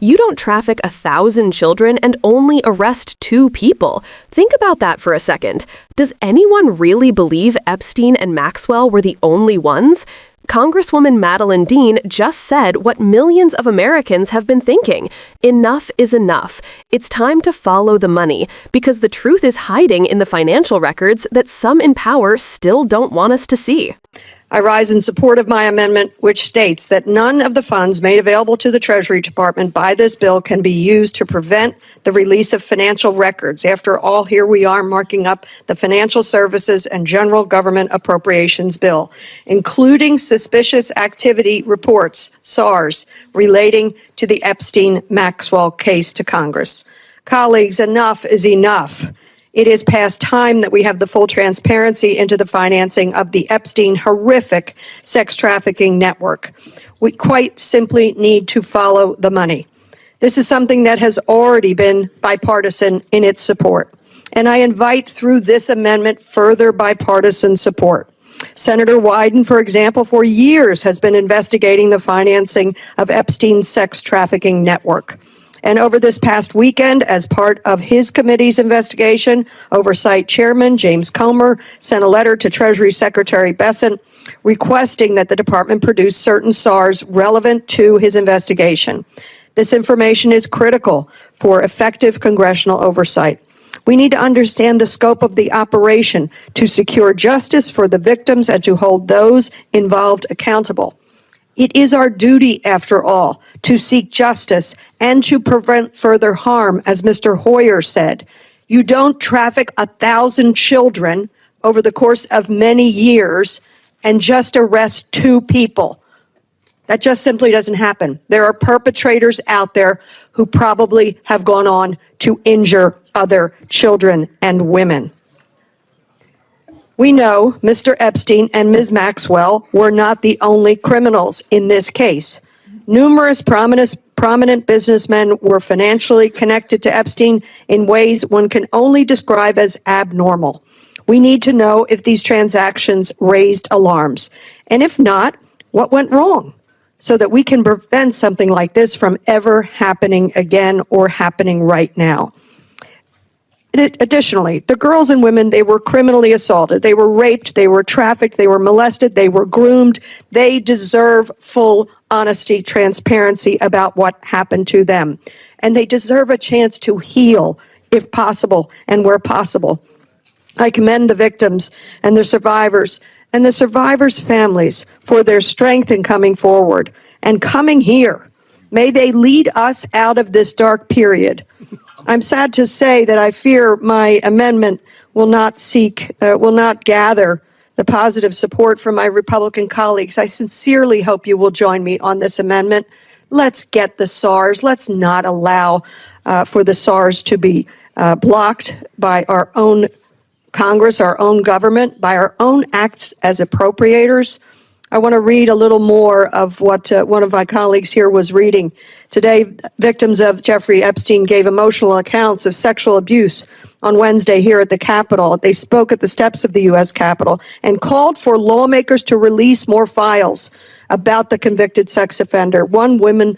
You don't traffic 1,000 children and only arrest 2 people. Think about that for a second. Does anyone really believe Epstein and Maxwell were the only ones? Congresswoman Madeleine Dean just said what millions of Americans have been thinking. Enough is enough. It's time to follow the money, because the truth is hiding in the financial records that some in power still don't want us to see. I rise in support of my amendment, which states that none of the funds made available to the Treasury Department by this bill can be used to prevent the release of financial records. After all, here we are marking up the Financial Services and General Government Appropriations Bill, including suspicious activity reports, SARS, relating to the Epstein-Maxwell case to Congress. Colleagues, enough is enough. It is past time that we have the full transparency into the financing of the Epstein horrific sex trafficking network. We quite simply need to follow the money. This is something that has already been bipartisan in its support. And I invite through this amendment further bipartisan support. Senator Wyden, for example, for years has been investigating the financing of Epstein's sex trafficking network. And over this past weekend, as part of his committee's investigation, Oversight Chairman James Comer sent a letter to Treasury Secretary Bessent requesting that the department produce certain SARs relevant to his investigation. This information is critical for effective congressional oversight. We need to understand the scope of the operation to secure justice for the victims and to hold those involved accountable. It is our duty, after all, to seek justice and to prevent further harm, as Mr. Hoyer said. You don't traffic 1,000 children over the course of many years and just arrest 2 people. That just simply doesn't happen. There are perpetrators out there who probably have gone on to injure other children and women. We know Mr. Epstein and Ms. Maxwell were not the only criminals in this case. Numerous prominent businessmen were financially connected to Epstein in ways one can only describe as abnormal. We need to know if these transactions raised alarms, and if not, what went wrong, so that we can prevent something like this from ever happening again or happening right now. Additionally, the girls and women, they were criminally assaulted, they were raped, they were trafficked, they were molested, they were groomed. They deserve full honesty, transparency about what happened to them. And they deserve a chance to heal, if possible, and where possible. I commend the victims and the survivors families for their strength in coming forward and coming here. May they lead us out of this dark period. I'm sad to say that I fear my amendment will not gather the positive support from my Republican colleagues. I sincerely hope you will join me on this amendment. Let's get the SARs. Let's not allow for the SARs to be blocked by our own Congress, our own government, by our own acts as appropriators. I want to read a little more of what one of my colleagues here was reading. Today, victims of Jeffrey Epstein gave emotional accounts of sexual abuse on Wednesday here at the Capitol. They spoke at the steps of the U.S. Capitol and called for lawmakers to release more files about the convicted sex offender. One woman,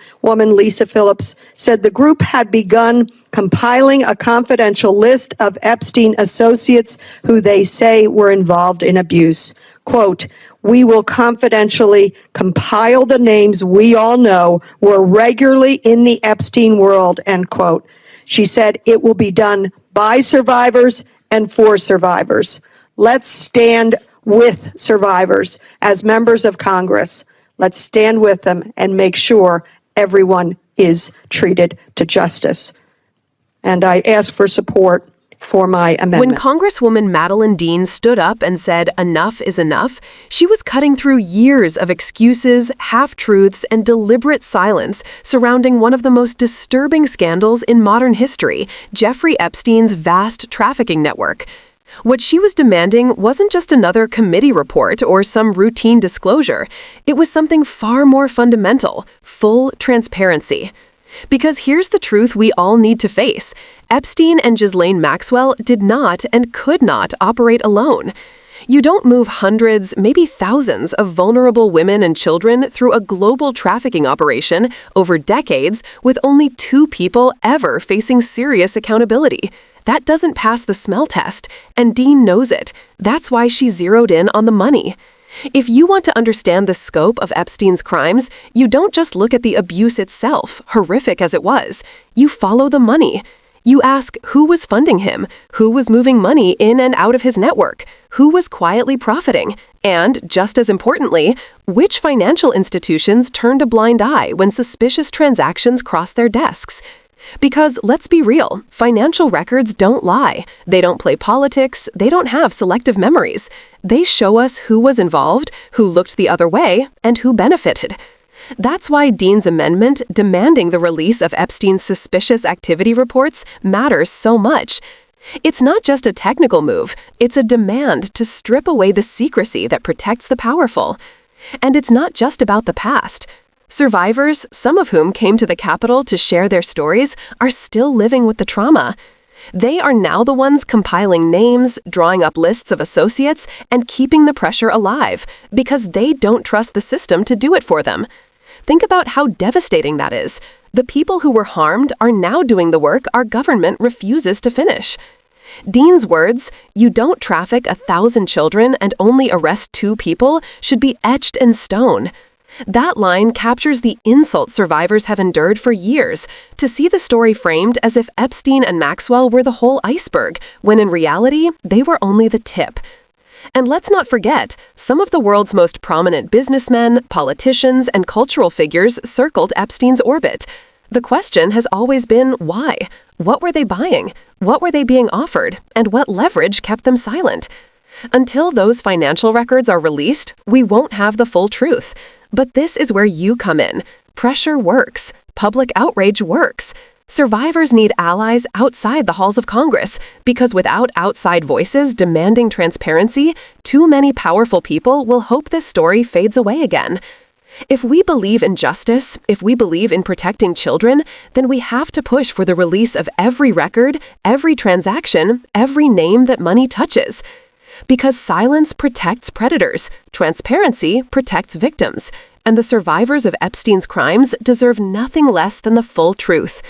Lisa Phillips, said the group had begun compiling a confidential list of Epstein associates who they say were involved in abuse. Quote, "We will confidentially compile the names we all know were regularly in the Epstein world," end quote. She said it will be done by survivors and for survivors. Let's stand with survivors as members of Congress. Let's stand with them and make sure everyone is treated to justice. And I ask for support for my amendment. When Congresswoman Madeleine Dean stood up and said enough is enough, she was cutting through years of excuses, half-truths, and deliberate silence surrounding one of the most disturbing scandals in modern history, Jeffrey Epstein's vast trafficking network. What she was demanding wasn't just another committee report or some routine disclosure. It was something far more fundamental: full transparency. Because here's the truth we all need to face. Epstein and Ghislaine Maxwell did not and could not operate alone. You don't move hundreds, maybe thousands of vulnerable women and children through a global trafficking operation over decades with only 2 people ever facing serious accountability. That doesn't pass the smell test, and Dean knows it. That's why she zeroed in on the money. If you want to understand the scope of Epstein's crimes, you don't just look at the abuse itself, horrific as it was. You follow the money. You ask who was funding him, who was moving money in and out of his network, who was quietly profiting, and, just as importantly, which financial institutions turned a blind eye when suspicious transactions crossed their desks. Because, let's be real, financial records don't lie. They don't play politics. They don't have selective memories. They show us who was involved, who looked the other way, and who benefited. That's why Dean's amendment demanding the release of Epstein's suspicious activity reports matters so much. It's not just a technical move, it's a demand to strip away the secrecy that protects the powerful. And it's not just about the past. Survivors, some of whom came to the Capitol to share their stories, are still living with the trauma. They are now the ones compiling names, drawing up lists of associates, and keeping the pressure alive, because they don't trust the system to do it for them. Think about how devastating that is. The people who were harmed are now doing the work our government refuses to finish. Dean's words, "You don't traffic 1,000 children and only arrest 2 people," should be etched in stone. That line captures the insult survivors have endured for years, to see the story framed as if Epstein and Maxwell were the whole iceberg, when in reality, they were only the tip. And let's not forget, some of the world's most prominent businessmen, politicians, and cultural figures circled Epstein's orbit. The question has always been why? What were they buying? What were they being offered? And what leverage kept them silent? Until those financial records are released, we won't have the full truth. But this is where you come in. Pressure works. Public outrage works. Survivors need allies outside the halls of Congress, because without outside voices demanding transparency, too many powerful people will hope this story fades away again. If we believe in justice, if we believe in protecting children, then we have to push for the release of every record, every transaction, every name that money touches. Because silence protects predators, transparency protects victims, and the survivors of Epstein's crimes deserve nothing less than the full truth.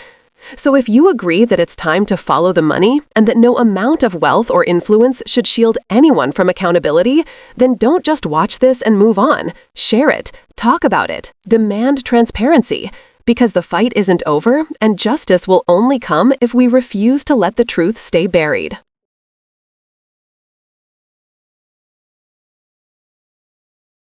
So if you agree that it's time to follow the money and that no amount of wealth or influence should shield anyone from accountability, then don't just watch this and move on. Share it, talk about it, demand transparency, because the fight isn't over and justice will only come if we refuse to let the truth stay buried.